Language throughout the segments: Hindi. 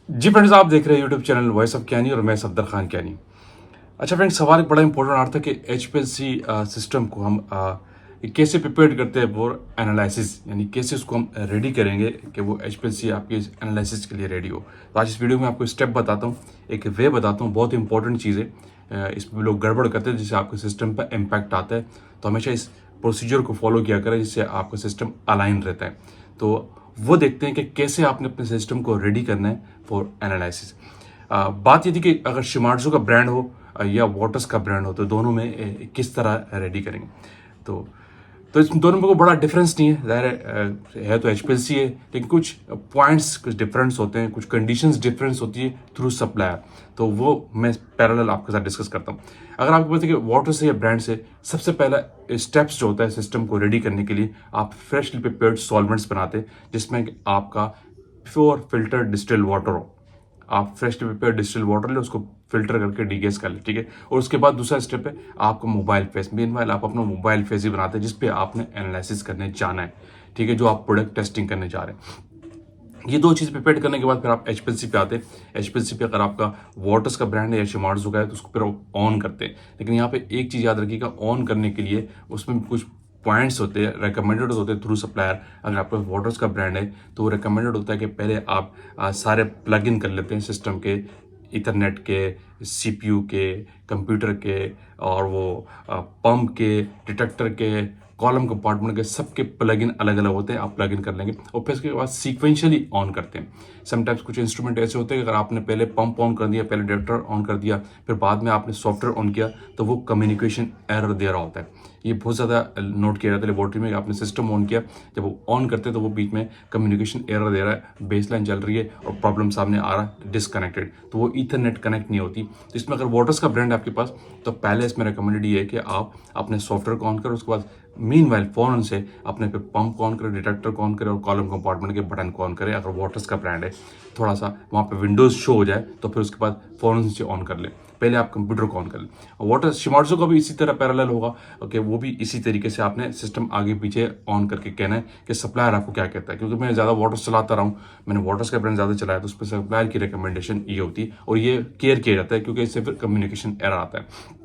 जी फ्रेंड्स, आप देख रहे हैं YouTube channel voice of Kayani और मैं सफदर खान क्यानी। अच्छा फ्रेंड्स, सवाल एक बड़ा इंपॉर्टेंट आ रहा था कि एचपीएलसी सिस्टम को हम कैसे प्रिपेयर करते हैं फॉर एनालिसिस, यानी कैसे उसको हम रेडी करेंगे कि वो एचपीएलसी आपके एनालिसिस के लिए रेडी हो। तो आज इस वीडियो में आपको स्टेप बताता हूँ, एक वे बताता हूँ, बहुत इंपॉर्टेंट चीज़ है। इसमें लोग गड़बड़ करते हैं जिससे आपके सिस्टम पर इम्पैक्ट आता है। तो हमेशा इस प्रोसीजर को फॉलो किया करें जिससे आपका सिस्टम अलाइन रहता है। तो वो देखते हैं कि कैसे आपने अपने सिस्टम को रेडी करना है फॉर एनालिसिस। बात ये थी कि अगर शिमाट्सू का ब्रांड हो या वॉटर्स का ब्रांड हो तो दोनों में किस तरह रेडी करेंगे। तो इस दोनों में कोई बड़ा डिफरेंस नहीं है, ज़ाहिर है तो एचपीएलसी है, लेकिन कुछ पॉइंट्स कुछ डिफरेंस होते हैं, कुछ कंडीशंस डिफरेंस होती है थ्रू सप्लायर। तो वो मैं पैरेलल आपके साथ डिस्कस करता हूँ। अगर आपको पता है कि वाटर से या ब्रांड से, सबसे पहला स्टेप्स जो होता है सिस्टम को रेडी करने के लिए, आप फ्रेशली प्रिपेयर्ड सॉल्वेंट्स बनाते हैं जिसमें कि आपका प्योर फिल्टर डिस्टिल्ड वाटर हो। आप फ्रेशली प्रिपेयर डिस्टिल वाटर ले, उसको फिल्टर करके डीगैस कर ले, ठीक है। और उसके बाद दूसरा स्टेप है आपका मोबाइल फेस। मीनवाइल आप अपना मोबाइल फेस ही बनाते हैं जिसपे आपने एनालिसिस करने जाना है, ठीक है, जो आप प्रोडक्ट टेस्टिंग करने जा रहे हैं। ये दो चीज़ प्रिपेयर करने के बाद फिर आप एचपीएलसी पे आते हैं। एचपीएलसी पे अगर आपका वाटर्स का ब्रांड है या शिमाट्सू का है तो उसको फिर ऑन करते हैं। लेकिन यहाँ पे एक चीज़ याद रखिएगा, ऑन करने के लिए उसमें कुछ पॉइंट्स होते हैं, रिकमेंडेड होते हैं थ्रू सप्लायर। अगर आपका वाटर्स का ब्रांड है तो वो रिकमेंडेड होता है कि पहले आप सारे प्लग इन कर लेते हैं सिस्टम के, इथरनेट के, सीपीयू के, कंप्यूटर के, और वो पंप के, डिटेक्टर के, कॉलम कंपार्टमेंट के, सबके प्लग इन अलग अलग होते हैं। आप प्लग इन कर लेंगे और फिर उसके बाद सीक्वेंशियली ऑन करते हैं। समटाइम्स कुछ इंस्ट्रूमेंट ऐसे होते हैं कि अगर आपने पहले पंप ऑन कर दिया, पहले डिटेक्टर ऑन कर दिया, फिर बाद में आपने सॉफ्टवेयर ऑन किया, तो वो कम्युनिकेशन एरर दे रहा होता है। ये बहुत ज़्यादा नोट किया जाता है लेबोरेटरी में। आपने सिस्टम ऑन किया, जब वो ऑन करते हैं तो वो बीच में कम्युनिकेशन एरर दे रहा है, बेसलाइन चल रही है और प्रॉब्लम सामने आ रहा है डिसकनेक्टेड, तो वो ईथरनेट कनेक्ट नहीं होती। तो इसमें अगर वाटर्स का ब्रांड आपके पास, तो पहले इसमें रिकमेंडेड ये है कि आप अपने सॉफ्टवेयर को ऑन करो, उसके बाद मीनवाइल फ़ौरन से अपने पे पंप को ऑन करें, डिटेक्टर को ऑन करें और कॉलम कंपार्टमेंट के बटन को ऑन करें। अगर वाटर्स का ब्रांड है, थोड़ा सा वहाँ पे विंडोज़ शो हो जाए तो फिर उसके बाद फ़ौरन से ऑन कर लें। पहले आप कंप्यूटर को ऑन कर लें। वाटर शिमाट्सू का भी इसी तरह पैरेलल होगा, ओके। वो भी इसी तरीके से आपने सिस्टम आगे पीछे ऑन करके कहना है कि सप्लायर आपको क्या कहता है। क्योंकि मैं ज़्यादा वाटर्स चलाता रहा हूँ, मैंने वाटर्स का ब्रांड ज़्यादा चलाया, तो उस पर सप्लायर की रिकमेंडेशन ये होती है और ये केयर किया जाता है क्योंकि इससे फिर कम्युनिकेशन एरर आता है।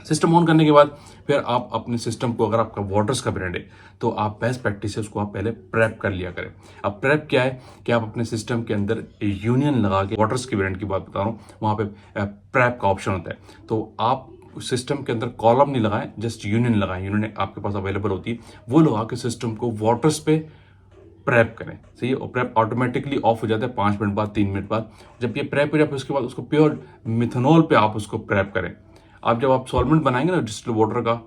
सिस्टम ऑन करने के बाद फिर आप अपने सिस्टम को, अगर आपका वाटर्स का ब्रांड है तो आप बेस्ट प्रैक्टिस है उसको आप पहले प्रेप कर लिया करें। अब प्रेप क्या है कि आप अपने सिस्टम के अंदर यूनियन लगा के, वाटर्स के ब्रांड की बात बता रहा हूँ, वहाँ पे प्रेप का ऑप्शन होता है। तो आप सिस्टम के अंदर कॉलम नहीं लगाएं, जस्ट यूनियन लगाएं। यूनियन आपके पास अवेलेबल होती है, वो लगा के सिस्टम को वाटर्स पे प्रेप करें, सही है। और प्रेप ऑटोमेटिकली ऑफ हो जाता है 5 मिनट बाद, 3 मिनट बाद। जब ये प्रेप हो जाए उसके बाद उसको प्योर मिथेनॉल पे आप उसको प्रेप करें। आप जब आप सॉल्वेंट बनाएंगे ना डिस्टिल वाटर का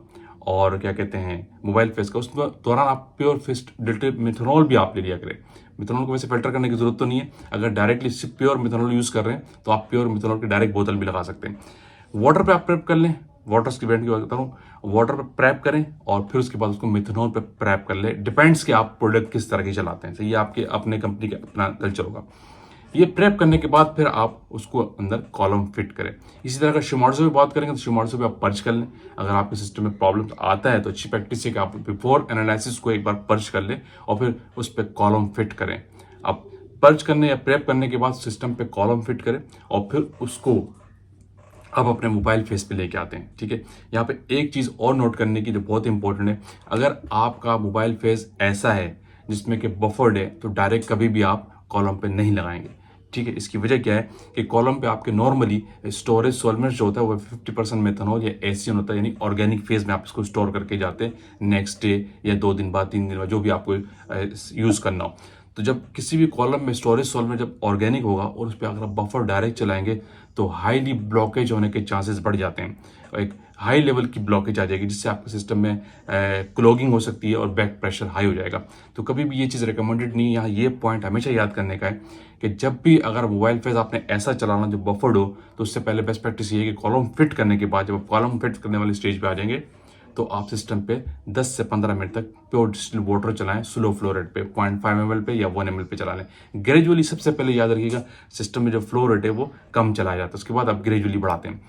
और क्या कहते हैं मोबाइल फेस का, उस दौरान आप प्योर फिस्ट डिल्टेड मिथेनॉल भी आप ले लिया करें। मिथेनॉल को वैसे फिल्टर करने की जरूरत तो नहीं है, अगर डायरेक्टली सिर्फ प्योर मिथेनॉल यूज़ कर रहे हैं तो आप प्योर मिथेनॉल की डायरेक्ट बोतल भी लगा सकते हैं। वाटर पे आप प्रेप कर लें, वाटर्स की ब्रांड की बात करता हूँ, वाटर पे प्रेप करें और फिर उसके बाद उसको मिथेनॉल पे प्रेप कर ले। डिपेंड्स कि आप प्रोडक्ट किस तरह की चलाते हैं, सही है, आपके अपने कंपनी का अपना कल्चर होगा। ये प्रेप करने के बाद फिर आप उसको अंदर कॉलम फिट करें। इसी तरह अगर शिमाट्सू पे बात करेंगे तो शिमाट्सू पे आप पर्च कर लें। अगर आपके सिस्टम में प्रॉब्लम आता है तो अच्छी प्रैक्टिस है कि आप बिफोर एनालिसिस को एक बार पर्च कर लें और फिर उस पर कॉलम फिट करें। अब पर्च करने या प्रेप करने के बाद सिस्टम पे कॉलम फिट करें और फिर उसको अब अपने मोबाइल फेस पे लेके आते हैं, ठीक है। यहाँ पे एक चीज़ और नोट करने की जो बहुत इंपॉर्टेंट है, अगर आपका मोबाइल फेस ऐसा है जिसमें कि बफर्ड है तो डायरेक्ट कभी भी आप कॉलम पे नहीं लगाएंगे, ठीक है। इसकी वजह क्या है कि कॉलम पे आपके नॉर्मली स्टोरेज सॉल्वेंट जो होता है वो 50% मेथनॉल या एसियन होता है, यानी ऑर्गेनिक फेज में आप इसको स्टोर करके जाते हैं नेक्स्ट डे या 2 दिन बाद, 3 दिन बाद, जो भी आपको यूज़ करना हो। तो जब किसी भी कॉलम में स्टोरेज सॉल्वेंट जब ऑर्गेनिक होगा और उस पर अगर आप बफर डायरेक्ट चलाएंगे तो हाईली ब्लॉकेज होने के चांसेस बढ़ जाते हैं। एक हाई लेवल की ब्लॉकेज आ जाएगी जिससे आपके सिस्टम में क्लॉगिंग हो सकती है और बैक प्रेशर हाई हो जाएगा। तो कभी भी ये चीज़ रिकमेंडेड नहीं है। यहाँ ये पॉइंट हमेशा याद करने का है कि जब भी अगर मोबाइल फेस आपने ऐसा चलाना जो बफर्ड हो तो उससे पहले बेस्ट प्रैक्टिस ये है कि कॉलम फिट करने के बाद जब आप कॉलम फिट करने वाली स्टेज पे आ जाएंगे तो आप सिस्टम पे 10 से 15 मिनट तक प्योर डिस्टिल वाटर चलाएं, स्लो फ्लो रेट पे 0.5 ml पे या 1 ml पे चला लें। ग्रेजुअली सबसे पहले याद रखिएगा सिस्टम में जो फ्लो रेट है वो कम चलाया जाता है, उसके बाद आप ग्रेजुअली बढ़ाते हैं।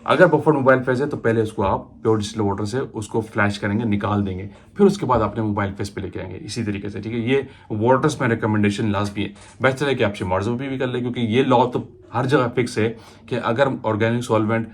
अगर बफर मोबाइल फेस है तो पहले उसको आप प्योर डिस्टिल्ड वाटर से उसको फ्लैश करेंगे, निकाल देंगे, फिर उसके बाद अपने मोबाइल फेस पे लेके आएंगे इसी तरीके से, ठीक है। ये वाटर्स में रिकमेंडेशन लाजमी है, बेहतर है कि आप शिमार्जो भी कर लें, क्योंकि ये लॉ तो हर जगह फिक्स है कि अगर ऑर्गेनिक सॉल्वेंट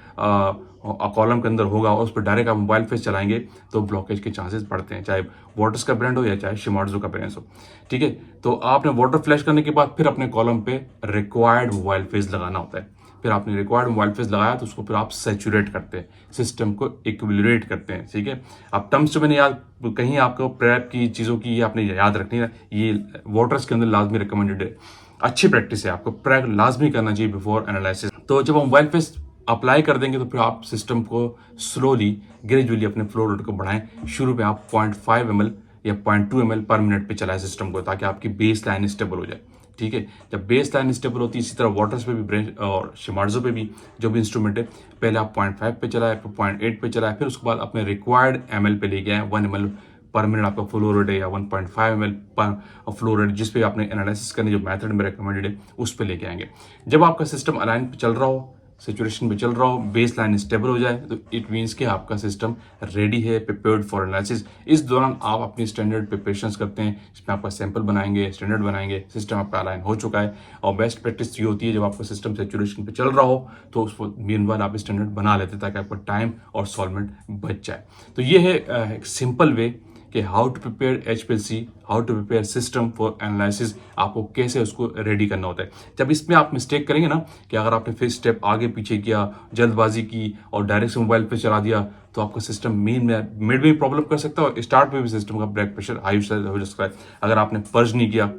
कॉलम के अंदर होगा और उस पर डायरेक्ट आप मोबाइल फेस चलाएंगे तो ब्लॉकेज के चांसेस बढ़ते हैं, चाहे वाटर्स का ब्रांड हो या चाहे शिमार्जो का ब्रांड हो, ठीक है। तो आपने वाटर फ्लैश करने के बाद फिर अपने कॉलम पे रिक्वायर्ड मोबाइल फेस लगाना होता है। फिर आपने रिक्वायर्ड मोबाइल फेस लगाया तो उसको फिर आप सैचुरेट करते हैं, सिस्टम को इक्विलिब्रेट करते हैं, ठीक है। अब टर्म्स तो मैंने याद, कहीं आपको प्रेप की चीज़ों की ये आपने याद रखनी है, ये वाटर्स के अंदर लाजमी रिकमेंडेड है, अच्छी प्रैक्टिस है, आपको प्रेप लाजमी करना चाहिए बिफोर एनालिसिस। तो जब आप मोबाइल फेस अप्लाई कर देंगे तो फिर आप सिस्टम को स्लोली ग्रेजुअली अपने फ्लो रेट को बढ़ाएं। शुरू में आप 0.5 ml या 0.2 ml पर मिनट पे चलाएं सिस्टम को, ताकि आपकी बेस लाइन स्टेबल हो जाए, ठीक है। जब बेस लाइन स्टेबल होती है, इसी तरह वाटर्स पे भी ब्रेंच और शिमार्जो पे भी जो भी इंस्ट्रूमेंट है, पहले आप 0.5 पे चलाएं, फिर 0.8 पे चलाएं, फिर उसके बाद अपने रिक्वायर्ड ml पे लेके आए, 1 ml पर मिनट आपका फ्लो रेट है या 1.5 ml पर फ्लो रेट, जिस पे आपने एनालिसिस करने जो मेथड में रिकमेंडेड है उस पे लेके आएंगे। जब आपका सिस्टम अलाइन पे चल रहा हो, सिचुएशन पे चल रहा हो, बेस लाइन स्टेबल हो जाए, तो इट मीन्स कि आपका सिस्टम रेडी है, प्रिपेयर्ड फॉर एनालिसिस। इस दौरान आप अपनी स्टैंडर्ड प्रिपरेशंस करते हैं, जिसमें आपका सैंपल बनाएंगे, स्टैंडर्ड बनाएंगे, सिस्टम आपका अलाइन हो चुका है। और बेस्ट प्रैक्टिस ये होती है जब आपका सिस्टम सेचुरेशन पे चल रहा हो तो उसको मीनवाइल आप स्टैंडर्ड बना लेते हैं, ताकि आपका टाइम और सॉल्वेंट बच जाए। तो ये है एक सिंपल वे कि how to prepare HPLC, how to prepare system for analysis, आपको कैसे उसको रेडी करना होता है। जब इसमें आप मिस्टेक करेंगे ना, कि अगर आपने फिर स्टेप आगे पीछे किया, जल्दबाजी की और डायरेक्ट से मोबाइल पे चला दिया, तो आपका सिस्टम मिड में प्रॉब्लम कर सकता है और स्टार्ट में भी सिस्टम का ब्लड प्रेशर हाई हो सकता है। अगर आपने पर्ज नहीं किया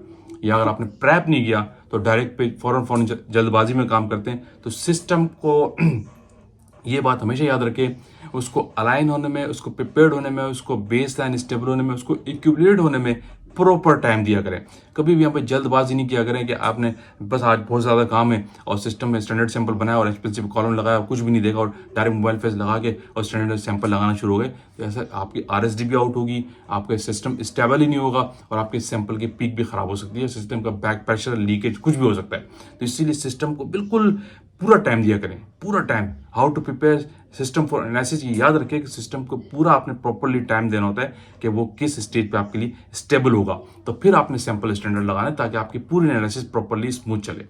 या अगर आपने प्रैप नहीं किया तो डायरेक्ट पे फौरन जल्दबाजी में काम करते हैं, तो सिस्टम को ये बात हमेशा याद रखें, उसको अलाइन होने में, उसको प्रिपेयर्ड होने में, उसको बेस लाइन स्टेबल होने में, उसको इक्विलिब्रेट होने में प्रॉपर टाइम दिया करें। कभी भी यहाँ पे जल्दबाजी नहीं किया करें कि आपने बस आज बहुत ज़्यादा काम है और सिस्टम में स्टैंडर्ड सैंपल बनाया और HPLC पे कॉलम लगाया, कुछ भी नहीं देखा और डायरेक्ट मोबाइल फेस लगा के और स्टैंडर्ड सैंपल लगाना शुरू हो गए, तो ऐसा आपकी RSD भी आउट होगी, आपका सिस्टम स्टेबल ही नहीं होगा और आपके सैंपल की पीक भी खराब हो सकती है, सिस्टम का बैक प्रेशर, लीकेज कुछ भी हो सकता है। तो इसीलिए सिस्टम को बिल्कुल पूरा टाइम दिया करें, पूरा time. How to prepare system for analysis, ये याद रखें कि सिस्टम को पूरा आपने प्रॉपरली टाइम देना होता है कि वो किस स्टेज पे आपके लिए स्टेबल होगा, तो फिर आपने सैंपल स्टैंडर्ड लगाना है ताकि आपकी पूरी एनालिसिस प्रॉपरली स्मूथ चले।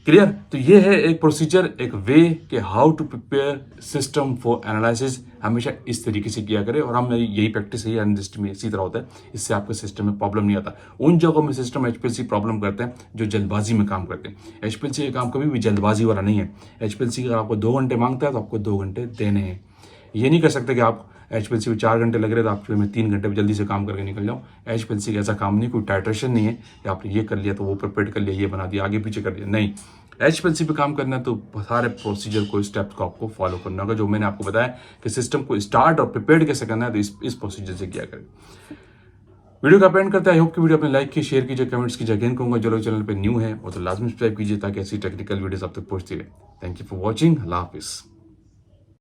क्लियर? तो ये है एक प्रोसीजर, एक वे कि how to prepare system for analysis. हमेशा इस तरीके से किया करें और हम यही प्रैक्टिस है एनालिस्ट में इसी तरह होता है, इससे आपके सिस्टम में प्रॉब्लम नहीं आता। उन जगहों में सिस्टम HPLC प्रॉब्लम करते हैं जो जल्दबाजी में काम करते हैं। HPLC का काम कभी भी जल्दबाजी वाला नहीं है। HPLC अगर आपको 2 घंटे मांगता है तो आपको 2 घंटे देने हैं। ये नहीं कर सकते कि आप HPLC में 4 घंटे लग रहे तो आप में 3 घंटे में जल्दी से काम करके निकल जाओ। HPLC का ऐसा काम नहीं, कोई टाइट्रेशन नहीं है कि आपने ये कर लिया तो वो प्रिपेयर कर लिया, ये बना दिया, आगे पीछे कर दिया, नहीं। HPLC पे काम करना है तो सारे प्रोसीजर को, स्टेप्स को आपको फॉलो करना होगा, जो मैंने आपको बताया कि सिस्टम को स्टार्ट और प्रिपेयर कैसे करना है, तो इस प्रोसीजर से किया करें। वीडियो का पेंड करता है, आई होप कि वीडियो अपने लाइक की, शेयर कीजिए, कमेंट्स कीजिए। अगेन कहूँगा जो लोग चैनल पे न्यू है वो तो लाजमी सब्सक्राइब कीजिए ताकि ऐसी टेक्निकल वीडियोस आप तक पहुंचती रहे। Thank you for watching. अल्लाह हाफिज़।